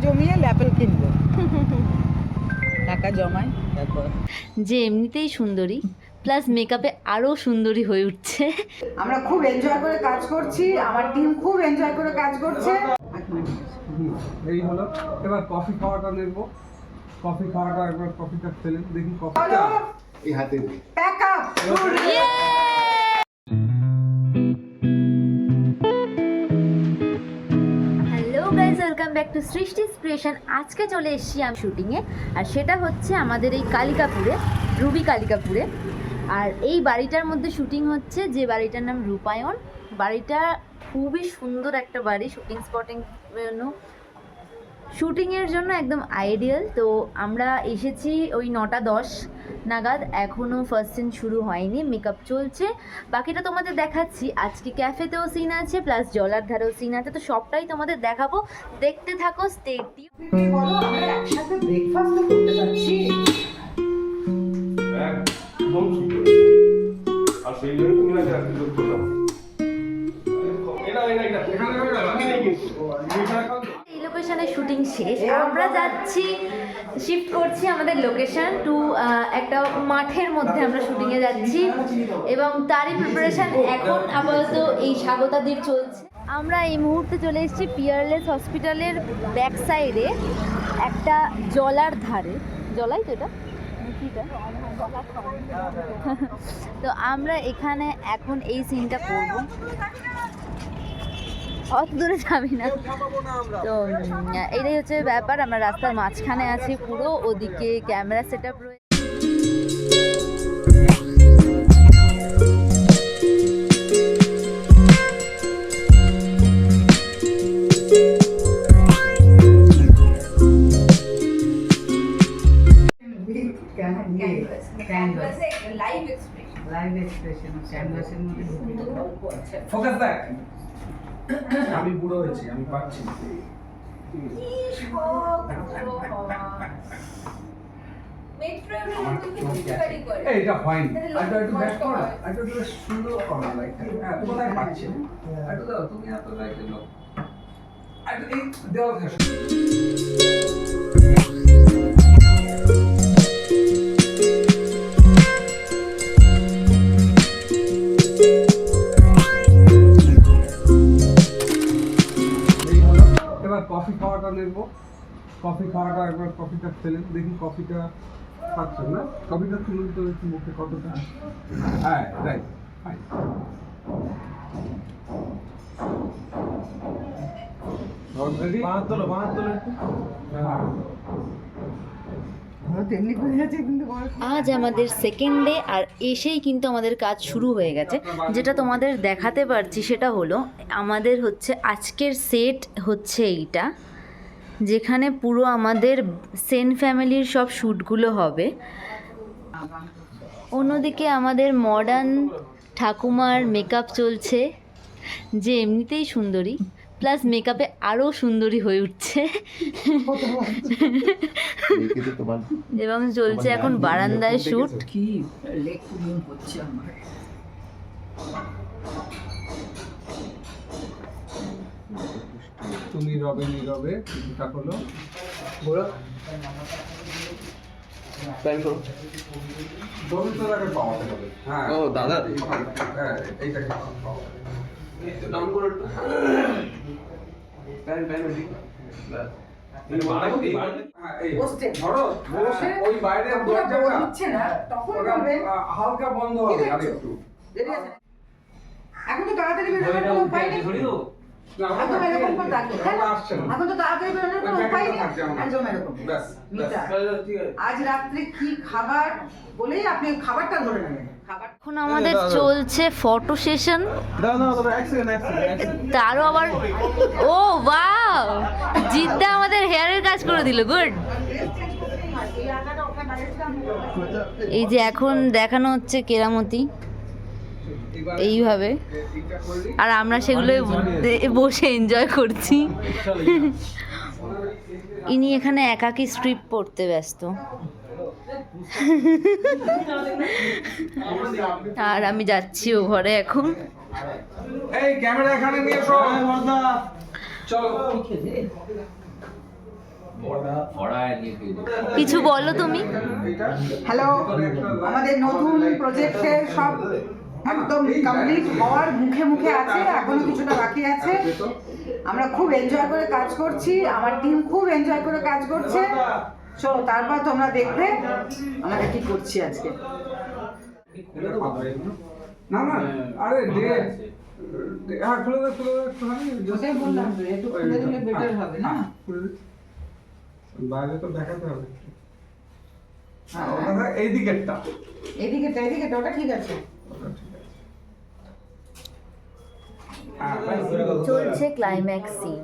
জমিয়ে ল্যাপেল কিনবো, টাকা জমায় তারপর। যে এমনিতেই সুন্দরী প্লাস মেকআপে আরো সুন্দরী হয়ে উঠছে। আমরা খুব এনজয় করে কাজ করছি, আমার টিম খুব এনজয় করে কাজ করছে। এই হলো, এবার কফি খাওয়াটা নেব। কফি খাওয়াটা একবার কফিটা ফেলেন দেখি। কফিটা এই হাতে pack up. Hello guys, welcome back to Srishti's creation. আজকে চলে এসেছি আমি শুটিংয়ে, আর সেটা হচ্ছে আমাদের এই কালিকাপুরে, রুবি কালিকাপুরে। আর এই বাড়িটার মধ্যে শুটিং হচ্ছে, যে বাড়িটার নাম রূপায়ণ। বাড়িটা খুবই সুন্দর একটা বাড়ি, শুটিং শুটিংয়ের জন্য একদম আইডিয়াল। তো আমরা এসেছি ওই 9:10 নাগাদ, এখনও ফার্স্ট সিন শুরু হয়নি, মেকআপ চলছে। বাকিটা তোমাদের দেখাচ্ছি। আজকে ক্যাফেতেও সিন আছে, প্লাস জলার ধারেও সিন আছে, তো সবটাই তোমাদের দেখাবো। দেখতে থাকো, স্টে টিউন। বলো, আমরা একসাথে ব্রেকফাস্ট করতে যাচ্ছি। একদম সুন্দর। আর সেই জন্য তুমি না রাখতে যোগ করলাম। এটা এখানে হয়ে গেল। আমি নেই কিন্তু। এই লোকেশনে শুটিং শেষ, আমরা যাচ্ছি, শিফট করছি আমাদের লোকেশন টু একটা মাঠের মধ্যে আমরা শুটিংয়ে যাচ্ছি, এবং তারই প্রিপারেশন এখন আপাতত এই স্বাগতাদির চলছে। আমরা এই মুহূর্তে চলে এসেছি পিয়ারলেস হসপিটালের ব্যাক সাইডে একটা জলার ধারে। জলাই তো এটা কিটা? তো আমরা এখানে এখন এই সিনটা করব। অত দূরে যাবি না তো, এটাই হচ্ছে ব্যাপার। আমরা রাস্তার মাঝখানে আছি পুরো, ওদিকে ক্যামেরা সেট আপ রয়েছে। লাইভ এক্সপ্রেশন ক্যানভাসের মধ্যে ফোকাস দেখ। আমি বুড়ো হয়েছি, আমি পাচ্ছি। এটা হয়নি, এটা একটু ব্যাক করো, এটা একটু সুন্দর করো লাইক। হ্যাঁ, কোথায় পাচ্ছি না এটা দাও, তুমি এত লাইক দাও। এটা এই দেওয়াল ঘাস। এবার কফি খাওয়াটা নেব। কফি খাওয়াটা একবার কফিটা ফেলেন দেখি। কফিটা পাচ্ছেন না? কফিটা তুলুন তো একটু মুখে কতটা। হ্যাঁ, রাইট, ফাইন। আজ আমাদের সেকেন্ড ডে, আর এসেই কিন্তু আমাদের কাজ শুরু হয়ে গেছে। যেটা তোমাদের দেখাতে পারছি সেটা হলো, আমাদের হচ্ছে আজকের সেট হচ্ছে এইটা, যেখানে পুরো আমাদের সেন ফ্যামিলির সব শ্যুটগুলো হবে। অন্যদিকে আমাদের মডার্ন ঠাকুমার মেকআপ চলছে, যে এমনিতেই সুন্দরী প্লাস মেকআপে আরও সুন্দরী হয়ে উঠছে। এবং চলছে এখন বারান্দায় শ্যুট। কি লেগ পুলিং হচ্ছে আমার। তুমি রবে নীরবে এটা হলো বড় প্ল্যান করো। দবিতলাকে পাওয়াতে হবে। হ্যাঁ, ও দাদা, হ্যাঁ, এইটাকে পাওয়া। ডাউন করো একটু। Plan ready. এই বাড়াবো কি? হ্যাঁ, এই বসতে ধরো, বসে ওই বাইরের দরজাটা হচ্ছে না, তখন ওটা বলবে হালকা বন্ধ হবে আর একটু। দেরি আছে। এখন তো তাড়াতাড়ি বেরোনোর কোনো উপায় নেই। না, একদম এরকম করে থাকবে, তাই না? আসছে না। এখন তো তাড়াতাড়ি বেরোনোর কোনো উপায় নেই। একদম এরকম। ব্যাস, মিতা, ঠিক আছে। আজ রাত্রে কি খাবার বলেই আপনি খাবারটা ধরে নেবেন। খাবার এখন আমাদের চলছে ফটো সেশন। দাও দাদা, এক সেকেন্ড। তারও আবার ও ওয়াও, জিদ্দা আমাদের হেয়ারের কাজ করে দিল, গুড। এই যে এখন দেখানো হচ্ছে কেরামতি এইভাবে, আর আমরা সেগুলো বসে এনজয় করছি। ইনি এখানে একাকী স্ট্রিপ পড়তে ব্যস্ত, আর আমি যাচ্ছি ও ঘরে এখন। এই ক্যামেরা এখানে নিয়ে এসো চলো কিছু বলো তুমি। হ্যালো, আমাদের নতুন প্রজেক্টের সব একদম কমপ্লিট হওয়ার মুখে মুখে আছে, এখনো কিছুটা বাকি আছে। আমরা খুব এনজয় করে কাজ করছি, আমার টিম খুব এনজয় করে কাজ করছে। চলো তারপর তোমরা দেখবে আমরা কি করছি আজকে। না না আরে হ্যাঁ খুলে দাও একটুখানি ওটাই বললাম তো, একটু খুলে দিলে better হবে না? বাইরে তো দেখাতে হবে হ্যাঁ, ওটা এই দিকেরটা এদিকে ওটা ঠিক আছে। চলছে ক্লাইম্যাক্স সিন,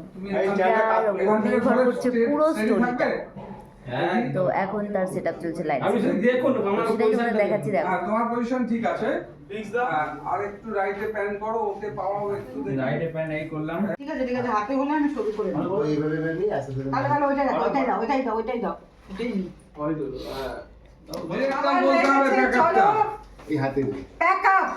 যার উপর নির্ভর করছে পুরো স্টোরিটা। তো এখন তার সেটআপ চলছে লাইট, সেটাই তোমাদের দেখাচ্ছি। দেখো তোমার পজিশন ঠিক আছে, আর একটু রাইটে প্যান করো, ওকে পাওয়াও একটু রাইটে প্যান এই করলাম। ঠিক আছে হাতে হলে আমি শুরু করে দেব। তাহলে ওইটাই দাও এটাই নি। একটা বলতে হবে ব্যাকআপটা এই হাতে প্যাকআপ।